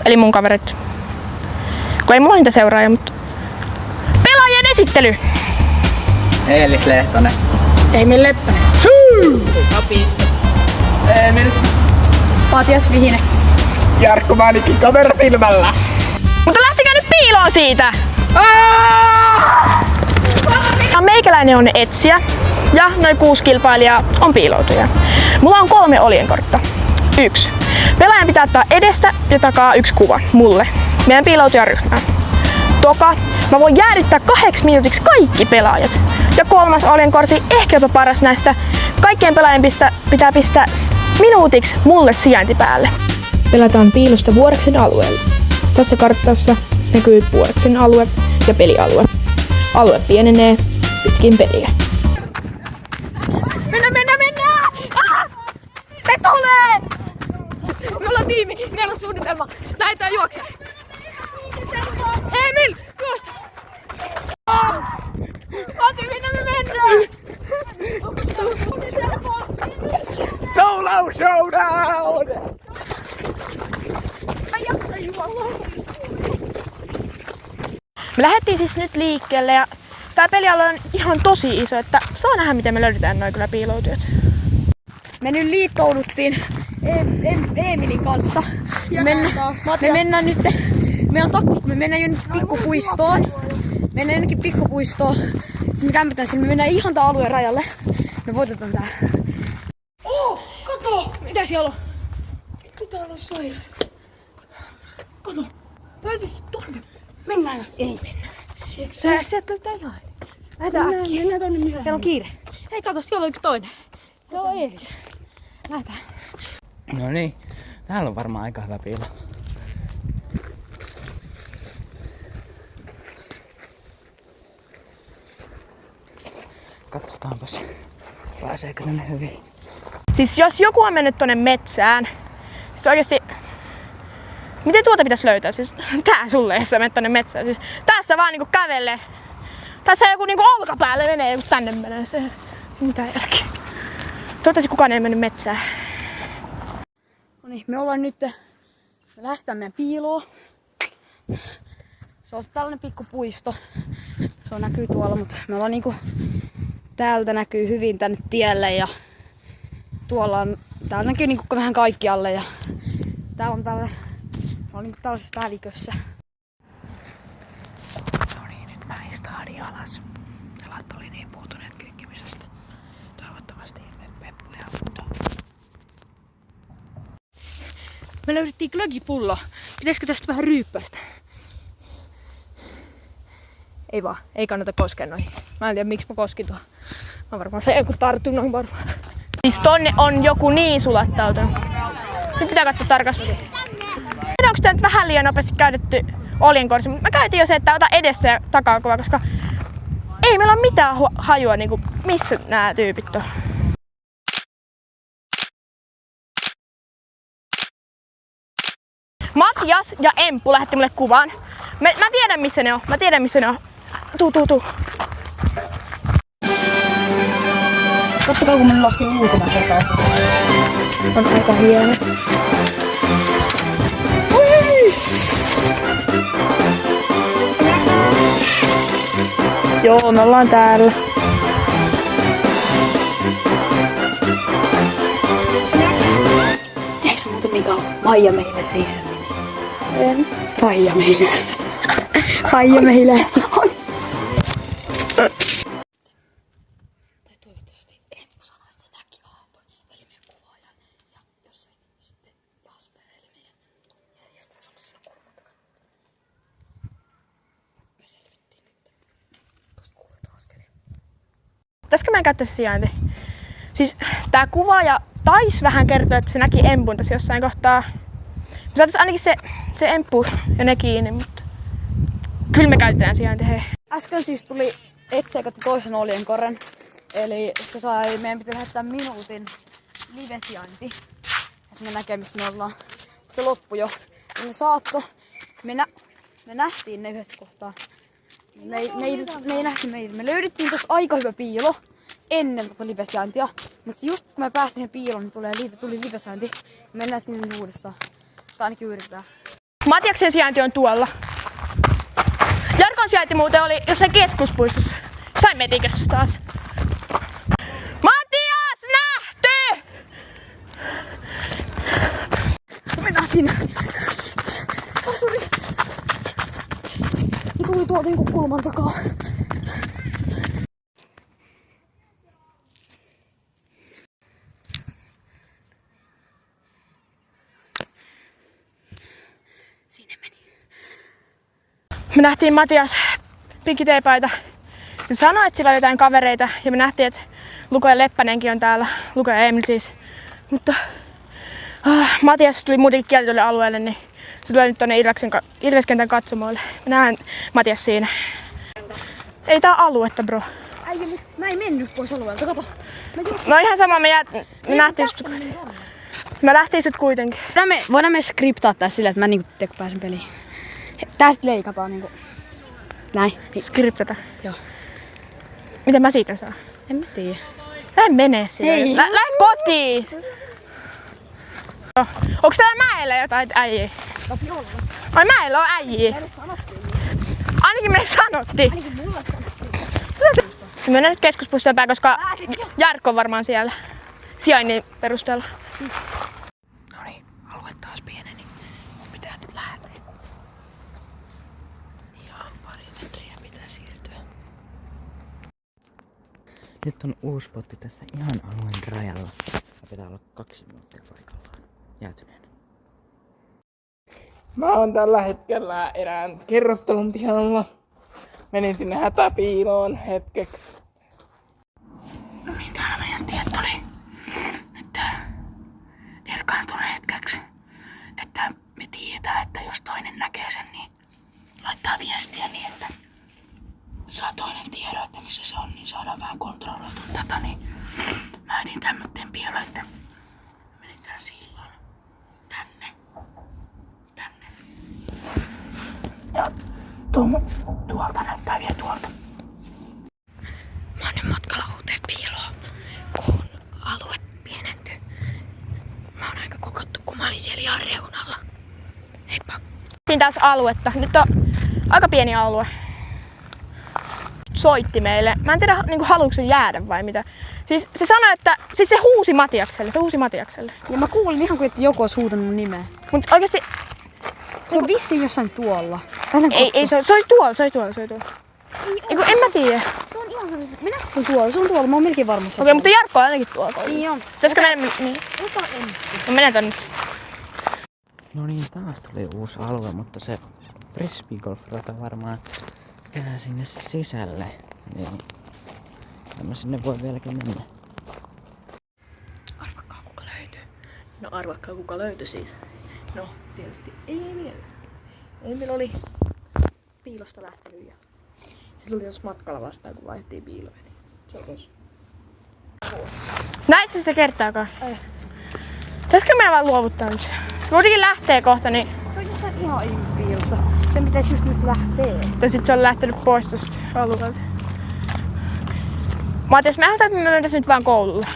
eli mun kaverit. Kun ei mulla niitä seuraajia, mutta... Pelaajien esittely! Eelis Lehtonen. Emil Leppänen. Kapisto. Emil. Matias Vihinen. Jarkko Maanikin kamerafilmällä. Mutta lähtikää nyt piiloon siitä! Meikäläinen on etsijä ja noin 6 kilpailijaa on piiloutuja. Mulla on 3 oljenkortta. 1. Pelaajan pitää ottaa edestä ja takaa 1 kuva mulle, meidän piiloutujaryhmään. 2. Mä voin jäädyttää 8 minuutiksi kaikki pelaajat. Ja 3. oljenkorsi, ehkä jopa paras näistä, kaikkien pelaajien pitää pistää minuutiksi mulle sijainti päälle. Pelataan piilusta Vuoreksen alueella. Tässä kartassa näkyy Vuoreksen alue ja pelialue. Alue pienenee pitkin peliä. Mennään! Se tulee! Me ollaan tiimi, meillä on suunnitelma. Lähdetään juoksemaan. Emil, juosta! Matti, minne me mennään? Solo showdown! Me lähdettiin siis nyt liikkeelle ja tää pelialue on ihan tosi iso, että saa nähdä miten me löydetään noin kyllä piiloutujat. Me nyt liittouduttiin Emilin kanssa. Me mennään nyt, meillä on taktiikka, me mennään jonnekin pikkupuistoon. Mennään jonnekin pikkupuistoon. Sitten me kämpitään sinne, me mennään ihan tää alueen rajalle. Me voitetaan tää. Kato! Mitä siellä on? Pitää olla sairas. Kato! Pääsis tonne. Mennään. Ei mennä. Sieltä löytää ihan. Lähdetään äkkiä. Mennään tonne myöhemmin. Meillä on kiire. Hei kato, siellä on yksi toinen. Se on Eelis. Lähdetään. No niin, täällä on varmaan aika hyvä piilo. Katsotaanpas, pääseekö ne hyvin. Siis jos joku on mennyt tonne metsään, siis oikeesti... Miten tuota pitäisi löytää? Siis tää sulle, jos sä menet tonne metsään. Siis tässä vaan niinku kävelee. Tässä joku niinku olkapäälle menee, joku tänne menee. Se ei mitään järkeä. Toivottavasti kukaan ei mennyt metsään. No niin, me ollaan nyt... Me lähdetään meidän piiloon. Se on tällainen pikkupuisto. Se on näkyy tuolla, mutta me ollaan niinku... Täältä näkyy hyvin tänne tielle ja... Täällä näkyy niinku vähän kaikkialle ja... Täällä on tällainen... Me ollaan niinku tällaisessa välikössä. No niin, nyt mä istahdin alas. Jalat oli niin puutuneet kyykkimisestä. Toivottavasti peppuja muuta. Me löydettiin glögipullo. Pitäisikö tästä vähän ryyppäistä? Ei vaan, ei kannata koskea noihin. Mä en tiedä miksi mä koskin tuohon. Mä varmaan se joku tarttuu noin varmaan. Siis tonne on joku niin sulattautunut. Nyt pitää katsoa tarkasti. Onko tää nyt vähän liian nopeasti käytetty oljenkorsi? Mä käytin jo se, että ota edessä ja takakuva, koska ei meillä ole mitään hajua niinku missä nämä tyypit on. Matias ja Emppu lähetti mulle kuvan. Mä tiedän missä ne on. Tuu. Kattokaa kun mä laskin ulkomaselta. On aika hieno. Joo, me ollaan täällä. Tiedätkö muuten mikä on Maija meille se isä nimi? En. Faija meille. Faija meille. Toivottavasti Emppu sanoi, että se näki vähän ton meidän kuvaajan. Ja jos ei, niin sitten Jasper eli meidän järjestäjä on siinä kulman takana. Me selvittiin nyt. Tuosta kuuletaan askelia. Pitäisikö meidän käyttää sijainti? Siis tää kuvaaja taisi vähän kertoa, että se näki Empun tässä jossain kohtaa. Me saatais ainakin se Emppu ja ne kiinni, mutta kyllä me käytetään sijainti, hei. Äsken siis tuli etseekat toisen oljenkorren. Eli meidän piti lähettää minuutin live-sijainti. Että me näkee mistä me ollaan. Se loppui jo. Ja me nähtiin ne yhdessä kohtaa. Ne ei nähty meitä. Me löydettiin tossa aika hyvä piilo ennen tota live-sijaintia. Mutta just kun me päästiin siihen piiloon, niin tuli live-sijainti. Mennään sinne uudestaan. Tai ainakin yritetään. Matiaksen sijainti on tuolla. Jarkon sijainti muuten oli jossain keskuspuistossa. Sain metikössä taas. Matias nähty! Me nähtiin. Ne tuli tuolta niinku kulman takaa. Sinne meni. Me nähtiin Matias pinkiteepaita. Se sanoi, että sillä oli jotain kavereita ja me nähtiin, että Luko ja Leppänenkin on täällä. Luko ja Emil siis. Mutta Matias tuli muutenkin kielitolle alueelle, niin se tulee nyt tonne Ilveskentän katsomoille. Me nähdään Matias siinä. Ei tää aluetta, bro. Äijä, mä en mennyt pois alueelta, kato. No ihan sama, me nähtiin sut kuitenkin. Me lähtiin sut kuitenkin. Voidaan me skriptaa tää silleen, että mä niinku pääsen peliin. Tästä leikataan niinku. Näin. Skriptata. Joo. Miten mä siitä saan? En mä tiedä. En mene sinne. Ei. Lähde kotiin! Onks täällä mäellä jotain äijiä? Ai mäellä on äijiä. Ainakin me sanottiin. Me mennään nyt keskuspuistoon päin, koska Jarkko on varmaan siellä sijainnin perusteella. Noniin, alue taas pieneni. Mun pitää nyt lähteä. Ihan pari metriä pitää siirtyä. Nyt on uusi spotti tässä ihan alueen rajalla. Ja pitää olla 2 minuuttia paikallaan. Jäätyneenä. Mä oon tällä hetkellä erään kerrostalon pihalla. Menin sinne hätäpiiloon hetkeksi. No niin, täällä meidän tiet oli nyt erkaantunut hetkeksi. Että me tiedetään, että jos toinen näkee sen, niin laittaa viestiä niin, että saa toinen tiedon, että missä se on, niin saadaan vähän kontrolloitua tätä. Niin mä etin tämmöten piiloon, että menin tän sillan tänne. Ja tuolta näyttää vielä tuolta. Mä oon nyt matkalla uuteen piiloon, kun alue pienentyy. Mä oon aika kokottu, kun mä olin siellä ihan reunalla. Heippa! Siinä taas aluetta. Nyt on aika pieni alue. Soitti meille. Mä en tiedä, niin haluuko se jäädä vai mitä. Siis se sanoi, että se huusi Matiakselle. Ja mä kuulin ihan kuin, että joku olisi huutanut mun nimeä. Mut oikeesti Se on vissiin jossain tuolla. ei se oli tuolla. Eiku, en mä tiedä. Se on ihan sellainen. Minä nähtiin tuolla, se on tuolla. Mä oon melkein varma. Okei, mutta Jarkko on ainakin tuolla. Niin on. Pitäisikö mennä? Niin. Mä menen tonne sitten. No niin, taas tuli uusi alue, mutta se frisbeegolf-rata varmaan jää sinne sisälle. Niin en mä sinne voi vieläkin mennä. Arvakkaa kuka löytyy. No arvakkaa kuka löytyi siis. No tietysti Emil. Emil oli piilosta lähtenyt ja se tuli jos matkalla vastaan kun vaihdettiin piiloja. Niin se on tossa. Näit se kertaakaan? Ei. Pitäisikö meidän vaan luovuttaa nyt? Se kuitenkin lähtee kohta, niin... Se on jossain ihan piilossa. Sen pitäisi just nyt lähteä. Tai sit se on lähtenyt pois tosta alueelta. Matias, mä ehdotan, että me mentäis nyt vaan koululle.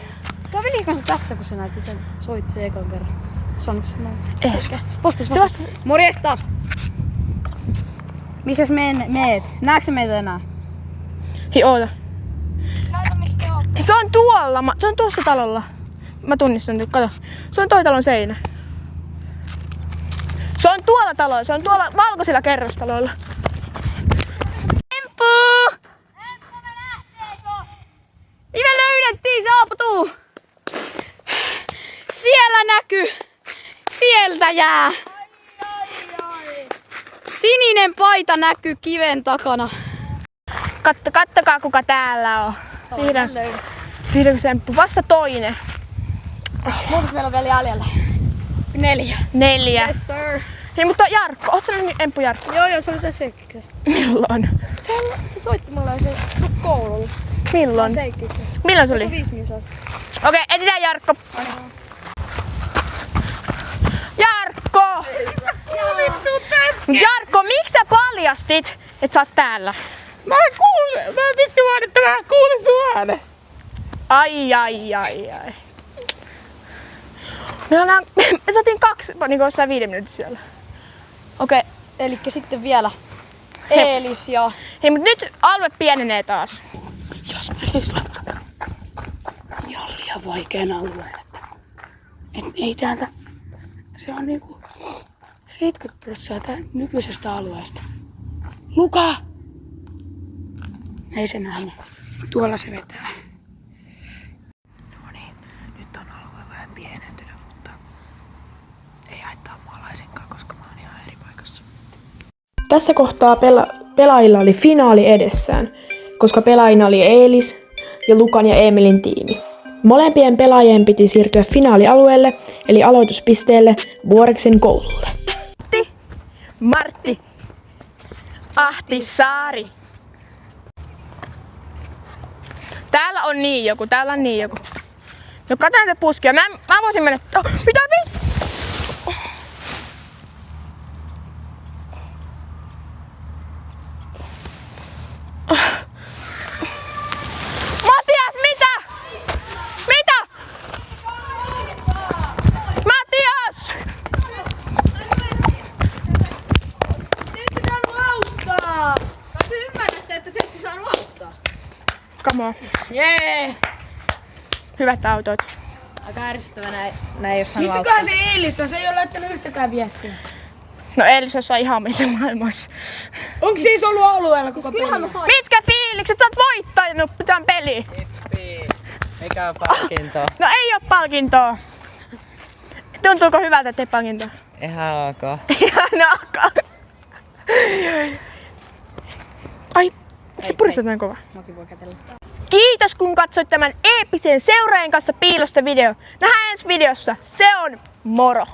Kävelikö se tässä, kun se näytti sen? Soitti se ekan kerran. Sanoiko se noin? Ei. Postas. Se vastasi. Morjesta! Missäs meet? Näetkö meitä enää? Hei, oota. Se on tuolla. Se on tuossa talolla. Mä tunnistan nyt, kato. Se on toi talon seinä. Se on tuolla talolla. Se on tuolla valkoisilla kerrostaloilla. Emppu! Me löydettiin, saaputuu! Siellä näkyy! Sieltä jää! Sininen paita näkyy kiven takana. Kattokaa kuka täällä on. Vihdoin Semppu. Vasta toinen. Monta meillä on vielä jäljellä? 4. 4. Yes sir. Hei, mutta Jarkko. Ootko sä nähnyt Emppu Jarkko? Joo, se oli tässä seikkiksessä. Milloin? Se soitti mulle ja se koululla. Milloin? Seikkiksessä. Milloin se oli? 5 minuuttia. Okei, etsitään Jarkko. Jarkko! Jarkko, miksi sä paljastit, että sä oot täällä? Mä vitsi vaan, että mä kuulin sun äänen. Ai. Me saatiin 2, niin kuin jossain 5 minuuttia siellä. Okei, elikkä sitten vielä Eelis ja... Hei, mut nyt alue pienenee taas. Jos mä siis laitan ihan liian vaikean alueen, että ei täältä, se on niinku 70% nykyisestä alueesta. Luka! Ei se nähdä. Tuolla se vetää. No niin, nyt on alue vähän pienentynyt, mutta ei haittaa maalaisenkaan, koska mä oon ihan eri paikassa. Tässä kohtaa pelaajilla oli finaali edessään, koska pelaajina oli Eelis ja Lukan ja Emilin tiimi. Molempien pelaajien piti siirtyä finaalialueelle, eli aloituspisteelle Vuoreksen koululle. Martti Ahtisaari. Täällä on niin joku. No kato näitä puskia. Mä voisin mennä... Oh, mitä vittu? Matias, mitä? Mitä? Matias! Ette saanut auttaa! Kai te ymmärrätte, että te ette saanut auttaa. Come on. Jee! Hyvät autot. Aika ärsyttävä näin jos saanut Missäköhän se Eelis on? Se ei ole laittanut yhtäkään viestiä. No Eelis jossain ihan missä maailmassa. Onko siis ollut alueella koko peli? Mitkä fiilikset? Sä oot voittanut tämän peli. Eikä oo palkintoa. No ei oo palkintoa. Tuntuuko hyvältä, ettei palkintoa? Ihan ok. Ihan ok. Ai, miksi se puristat näin kova? Mäkin voi kätellä. Kiitos kun katsoit tämän eeppisen seuraajan kanssa piilosta video. Nähdään ensi videossa. Se on moro!